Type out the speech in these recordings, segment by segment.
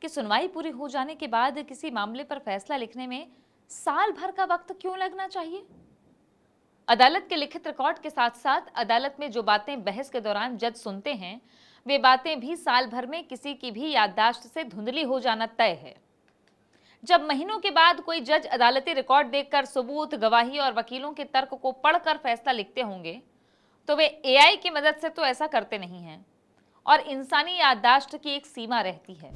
कि सुनवाई पूरी हो जाने के बाद किसी मामले पर फैसला लिखने में साल भर का वक्त क्यों लगना चाहिए। अदालत के लिखित रिकॉर्ड के साथ साथ अदालत में जो बातें बहस के दौरान जज सुनते हैं, वे बातें भी साल भर में किसी की भी याददाश्त से धुंधली हो जाना तय है। जब महीनों के बाद कोई जज अदालती रिकॉर्ड देखकर सबूत, गवाही और वकीलों के तर्क को पढ़कर फैसला लिखते होंगे, तो वे एआई की मदद से तो ऐसा करते नहीं हैं और इंसानी याददाश्त की एक सीमा रहती है।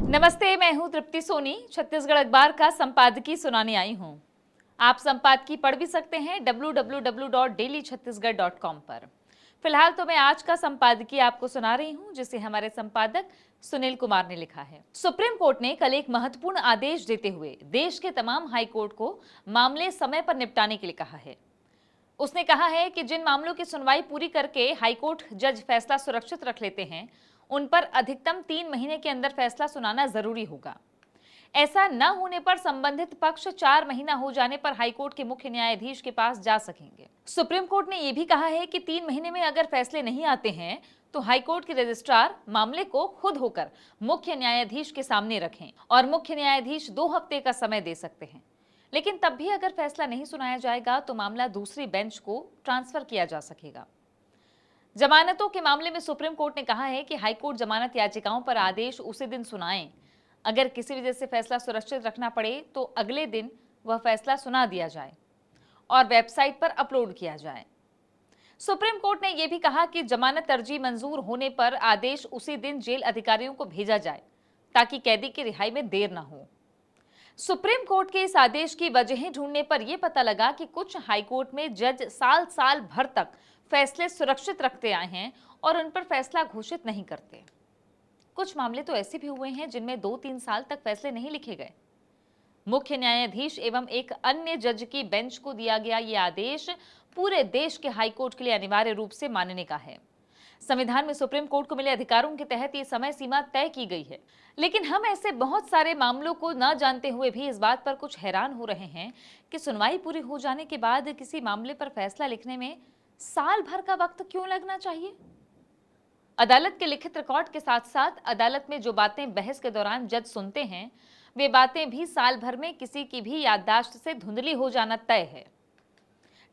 नमस्ते, मैं हूं तृप्ति सोनी, छत्तीसगढ़ अखबार का संपादकीय सुनाने आई हूं। आप संपादकीय पढ़ भी सकते हैं www.dailychhattisgarh.com पर। फिलहाल तो मैं आज का संपादकीय आपको सुना रही हूं, जिसे हमारे संपादक सुनील कुमार ने लिखा है। सुप्रीम कोर्ट ने कल एक महत्वपूर्ण आदेश देते हुए देश के तमाम हाई कोर्ट को मामले समय पर निपटाने के लिए कहा है। उसने कहा है कि जिन मामलों की सुनवाई पूरी करके हाईकोर्ट जज फैसला सुरक्षित रख लेते हैं, उन पर अधिकतम 3 महीने के अंदर फैसला सुनाना जरूरी होगा। ऐसा न होने पर संबंधित पक्ष 4 महीना हो जाने पर हाईकोर्ट के मुख्य न्यायाधीश के पास जा सकेंगे। सुप्रीम कोर्ट ने यह भी कहा है कि 3 महीने में अगर फैसले नहीं आते हैं तो हाईकोर्ट के रजिस्ट्रार मामले को खुद होकर मुख्य न्यायाधीश के सामने रखें और मुख्य न्यायाधीश 2 हफ्ते का समय दे सकते हैं। लेकिन तब भी अगर फैसला नहीं सुनाया जाएगा तो मामला दूसरी बेंच को ट्रांसफर किया जा सकेगा। जमानतों के मामले में सुप्रीम कोर्ट ने कहा है कि हाईकोर्ट जमानत याचिकाओं पर आदेश उसी दिन सुनाएं। अगर किसी वजह से फैसला सुरक्षित रखना पड़े तो अगले दिन वह फैसला सुना दिया जाए और वेबसाइट पर अपलोड किया जाए। सुप्रीम कोर्ट ने यह भी कहा कि जमानत अर्जी मंजूर होने पर आदेश उसी दिन जेल अधिकारियों को भेजा जाए ताकि कैदी की रिहाई में देर न हो। सुप्रीम कोर्ट के इस आदेश की वजहें ढूंढने पर यह पता लगा कि कुछ हाईकोर्ट में जज साल भर तक फैसले सुरक्षित रखते आए हैं और उन पर फैसला घोषित नहीं करते। कुछ मामले तो ऐसे भी हुए हैं जिनमें 2-3 साल तक फैसले नहीं लिखे गए। मुख्य न्यायाधीश एवं एक अन्य जज की बेंच को दिया गया यह आदेश पूरे देश के हाईकोर्ट के लिए अनिवार्य रूप से मानने का है। संविधान में सुप्रीम कोर्ट को मिले अधिकारों के तहत ये समय सीमा तय की गई है। लेकिन हम ऐसे बहुत सारे मामलों को न जानते हुए भी इस बात पर कुछ हैरान हो रहे हैं कि सुनवाई पूरी हो जाने के बाद किसी मामले पर फैसला लिखने में साल भर का वक्त क्यों लगना चाहिए। अदालत के लिखित रिकॉर्ड के साथ साथ अदालत में जो बातें बहस के दौरान जज सुनते हैं, वे बातें भी साल भर में किसी की भी याददाश्त से धुंधली हो जाना तय है।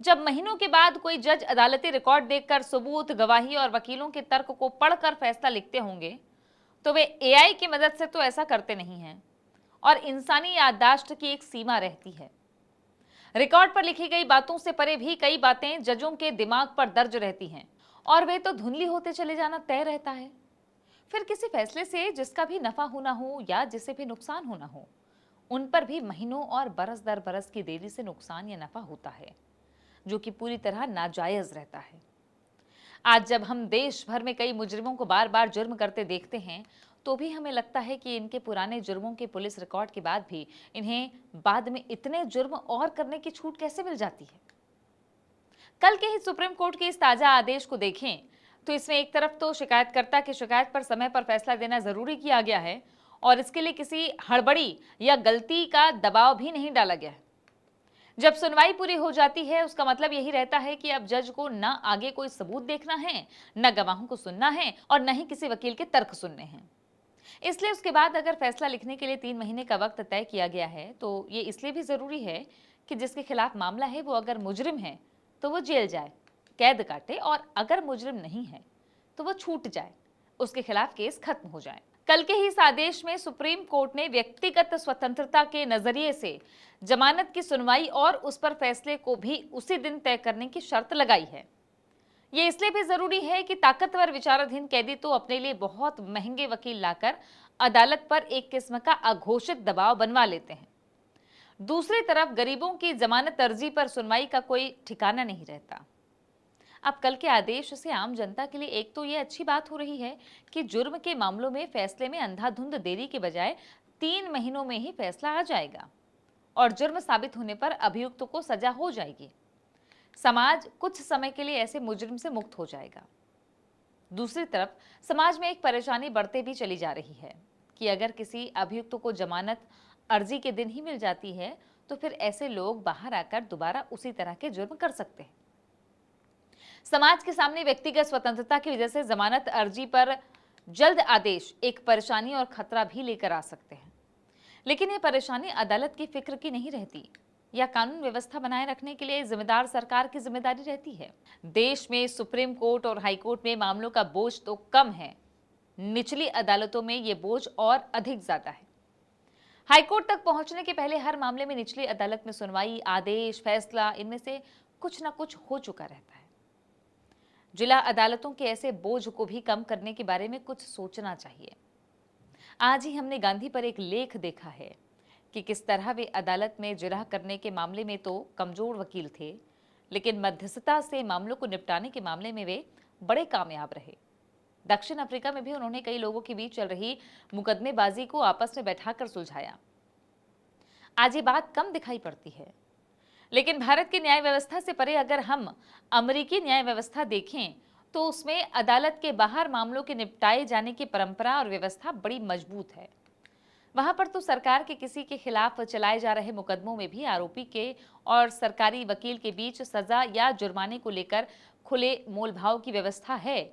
जब महीनों के बाद कोई जज अदालती रिकॉर्ड देखकर सबूत, गवाही और वकीलों के तर्क को पढ़कर फैसला लिखते होंगे, तो वे एआई की मदद से तो ऐसा करते नहीं हैं और इंसानी याददाश्त की एक सीमा रहती है। रिकॉर्ड पर लिखी गई बातों से परे भी कई बातें जजों के दिमाग पर दर्ज रहती हैं और वे तो धुंधली होते चले जाना तय रहता है। फिर किसी फैसले से जिसका भी नफा होना हो या जिसे भी नुकसान होना हो, उन पर भी महीनों और बरस दर बरस की देरी से नुकसान या नफा होता है, जो कि पूरी तरह नाजायज रहता है। आज जब हम देश भर में कई मुजरिमों को बार बार जुर्म करते देखते हैं, तो भी हमें लगता है कि इनके पुराने जुर्मों के पुलिस रिकॉर्ड के बाद भी इन्हें बाद में इतने जुर्म और करने की छूट कैसे मिल जाती है। कल के ही सुप्रीम कोर्ट के इस ताजा आदेश को देखें तो इसमें एक तरफ तो शिकायतकर्ता की शिकायत पर समय पर फैसला देना जरूरी किया गया है और इसके लिए किसी हड़बड़ी या गलती का दबाव भी नहीं डाला गया है। जब सुनवाई पूरी हो जाती है, उसका मतलब यही रहता है कि अब जज को न आगे कोई सबूत देखना है, न गवाहों को सुनना है और न ही किसी वकील के तर्क सुनने हैं। इसलिए उसके बाद अगर फैसला लिखने के लिए 3 महीने का वक्त तय किया गया है, तो ये इसलिए भी जरूरी है कि जिसके खिलाफ मामला है वो अगर मुजरिम है तो वो जेल जाए, कैद काटे, और अगर मुजरिम नहीं है तो वो छूट जाए, उसके खिलाफ केस खत्म हो जाए। कल के ही इस आदेश में सुप्रीम कोर्ट ने व्यक्तिगत स्वतंत्रता के नजरिए से जमानत की सुनवाई और उस पर फैसले को भी उसी दिन तय करने की शर्त लगाई है। ये इसलिए भी जरूरी है कि ताकतवर विचाराधीन कैदी तो अपने लिए बहुत महंगे वकील लाकर अदालत पर एक किस्म का अघोषित दबाव बनवा लेते हैं। दूसरी तरफ गरीबों की जमानत अर्जी पर सुनवाई का कोई ठिकाना नहीं रहता। अब कल के आदेश से आम जनता के लिए एक तो ये अच्छी बात हो रही है कि जुर्म के मामलों में फैसले में अंधाधुंध देरी के बजाय 3 महीनों में ही फैसला आ जाएगा और जुर्म साबित होने पर अभियुक्त को सजा हो जाएगी। समाज कुछ समय के लिए ऐसे मुजरिम से मुक्त हो जाएगा। दूसरी तरफ समाज में एक परेशानी बढ़ते भी चली जा रही है कि अगर किसी अभियुक्त को जमानत अर्जी के दिन ही मिल जाती है तो फिर ऐसे लोग बाहर आकर दोबारा उसी तरह के जुर्म कर सकते हैं। समाज के सामने व्यक्तिगत स्वतंत्रता की वजह से जमानत अर्जी पर जल्द आदेश एक परेशानी और खतरा भी लेकर आ सकते हैं, लेकिन ये परेशानी अदालत की फिक्र की नहीं रहती या कानून व्यवस्था बनाए रखने के लिए जिम्मेदार सरकार की जिम्मेदारी रहती है। देश में सुप्रीम कोर्ट और हाई कोर्ट में मामलों का बोझ तो कम है, निचली अदालतों में ये बोझ और अधिक ज्यादा है। हाईकोर्ट तक पहुंचने के पहले हर मामले में निचली अदालत में सुनवाई, आदेश, फैसला, इनमें से कुछ ना कुछ हो चुका रहता है। जिला अदालतों के ऐसे बोझ को भी कम करने के बारे में कुछ सोचना चाहिए। आज ही हमने गांधी पर एक लेख देखा है कि किस तरह वे अदालत में जिरह करने के मामले में तो कमजोर वकील थे, लेकिन मध्यस्थता से मामलों को निपटाने के मामले में वे बड़े कामयाब रहे। दक्षिण अफ्रीका में भी उन्होंने कई लोगों के बीच चल रही मुकदमेबाजी को आपस में बैठाकर सुलझाया। आज ये बात कम दिखाई पड़ती है, लेकिन भारत की न्याय व्यवस्था से परे अगर हम अमेरिकी न्याय व्यवस्था देखें तो उसमें अदालत के बाहर मामलों के निपटाए जाने की परंपरा और व्यवस्था बड़ी मजबूत है। वहां पर तो सरकार के किसी के खिलाफ चलाए जा रहे मुकदमों में भी आरोपी के और सरकारी वकील के बीच सजा या जुर्माने को लेकर खुले मोलभाव की व्यवस्था है,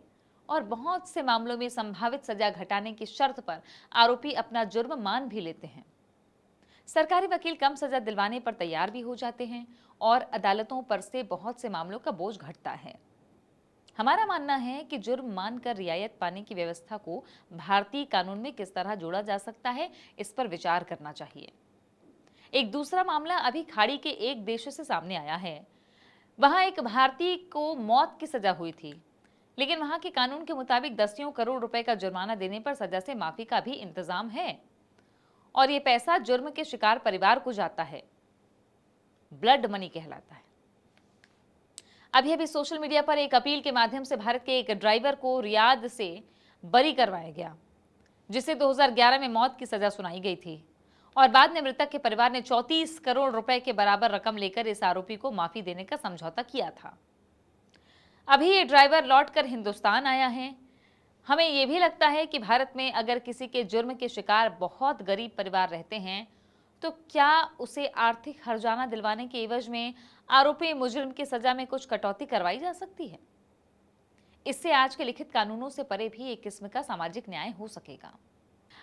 और बहुत से मामलों में संभावित सजा घटाने की शर्त पर आरोपी अपना जुर्म मान भी लेते हैं। सरकारी वकील कम सजा दिलवाने पर तैयार भी हो जाते हैं और अदालतों पर से बहुत से मामलों का बोझ घटता है। हमारा मानना है कि जुर्म मानकर रियायत पाने की व्यवस्था को भारतीय कानून में किस तरह जोड़ा जा सकता है, इस पर विचार करना चाहिए। एक दूसरा मामला अभी खाड़ी के एक देश से सामने आया है। वहां एक भारतीय को मौत की सजा हुई थी, लेकिन वहां के कानून के मुताबिक दसियों करोड़ रुपए का जुर्माना देने पर सजा से माफी का भी इंतजाम है, और ये पैसा जुर्म के शिकार परिवार को जाता है। ब्लड मनी कहलाता है। अभी सोशल मीडिया पर एक अपील के माध्यम से भारत के एक ड्राइवर को रियाद से बरी करवाया गया, जिसे 2011 में मौत की सजा सुनाई गई थी, और बाद में मृतक के परिवार ने 34 करोड़ रुपए के बराबर रकम लेकर इस आरोपी को माफी देने का समझौता किया था। अभी ये ड्राइवर लौटकर हिंदुस्तान आया है। हमें यह भी लगता है कि भारत में अगर किसी के जुर्म के शिकार बहुत गरीब परिवार रहते हैं तो क्या उसे आर्थिक हर्जाना दिलवाने के एवज में आरोपी मुजरिम की सजा में कुछ कटौती करवाई जा सकती है। इससे आज के लिखित कानूनों से परे भी एक किस्म का सामाजिक न्याय हो सकेगा।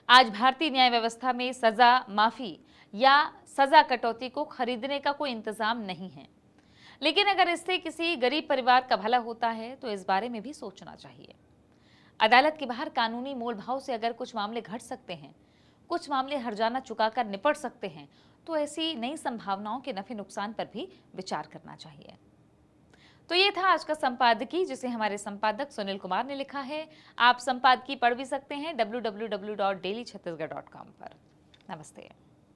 आज भारतीय न्याय व्यवस्था में सजा माफी या सजा कटौती को खरीदने का कोई इंतजाम नहीं है, लेकिन अगर इससे किसी गरीब परिवार का भला होता है तो इस बारे में भी सोचना चाहिए। अदालत के बाहर कानूनी मोलभाव से अगर कुछ मामले घट सकते हैं, कुछ मामले हर्जाना चुकाकर निपट सकते हैं, तो ऐसी नई संभावनाओं के नफे नुकसान पर भी विचार करना चाहिए। तो ये था आज का संपादकीय, जिसे हमारे संपादक सुनील कुमार ने लिखा है। आप संपादकीय पढ़ भी सकते हैं www.dailychhattisgarh.com पर। नमस्ते।